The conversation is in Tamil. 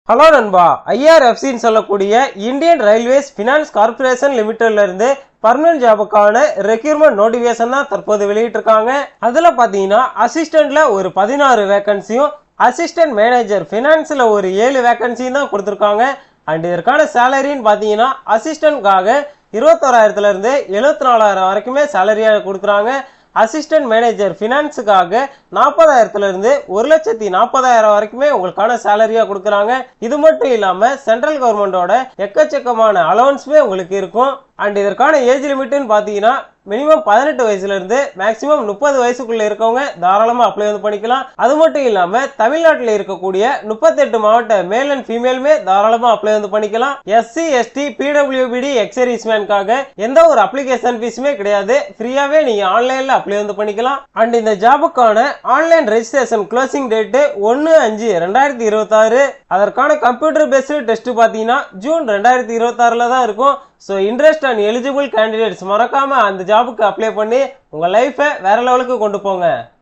ஹலோ நண்பா, ஐஆர்எஃப்சின்னு சொல்லக்கூடிய இந்தியன் ரயில்வேஸ் ஃபினான்ஸ் கார்பரேஷன் லிமிடெட்ல இருந்து பர்மனன்ட் ஜாபுக்கான ரெக்யூர்மெண்ட் நோட்டிஃபிகேஷன் தான் தற்போது வெளியிட்டிருக்காங்க. அதுல பாத்தீங்கன்னா அசிஸ்டன்ட்ல ஒரு 16 வேகன்சியும், அசிஸ்டன்ட் மேனேஜர் ஃபினான்ஸ்ல ஒரு 7 வேகன்சியும் தான் கொடுத்துருக்காங்க. அண்ட் இதற்கான சேலரின்னு பாத்தீங்கன்னா அசிஸ்டன்ட்காக 21,000 இருந்து 74,000 வரைக்குமே சேலரியாக கொடுக்குறாங்க. அசிஸ்டன்ட் மேனேஜர் ஃபினான்ஸுக்காக 40,000 இருந்து 1,40,000 வரைக்குமே உங்களுக்கான சேலரியா கொடுக்குறாங்க. இது மட்டும் இல்லாம சென்ட்ரல் கவர்மெண்டோட எக்கச்சக்கமான அலவன்ஸுமே உங்களுக்கு இருக்கும். அண்ட் இதற்கான ஏஜ் லிமிட்னு பாத்தீங்கன்னா மினிமம் 18 வயசுல இருந்து மேக்சிமம் 30 வயசுக்குள்ள இருக்கவங்க தாராளமா அப்ளை பண்ணிக்கலாம். அது மட்டும் இல்லாம தமிழ்நாட்டில் இருக்கக்கூடிய 38 மாவட்ட மேல் அண்ட் ஃபீமேலுமே தாராளமா அப்ளை பண்ணிக்கலாம். எஸ்சி எஸ்டி பிடபிள்யூபிடி எக்ஸர்வீஸ்மேனுக்காக எந்த ஒரு அப்ளிகேஷன் ஃபீஸுமே கிடையாது. ஃப்ரீயாவே நீங்க ஆன்லைன்ல அப்ளை பண்ணிக்கலாம். அண்ட் இந்த ஜாபுக்கான ஆன்லைன் ரெஜிஸ்ட்ரேஷன் க்ளோசிங் டேட் 1/5/2026. அதற்கான கம்ப்யூட்டர் பேஸ்டு டெஸ்ட் பாத்தீங்கன்னா ஜூன் 2026 தான் இருக்கும். So interest and eligible candidates மறக்காம அந்த ஜாபுக்கு அப்ளை பண்ணி உங்க லைஃபை வேற லெவலுக்கு கொண்டு போங்க.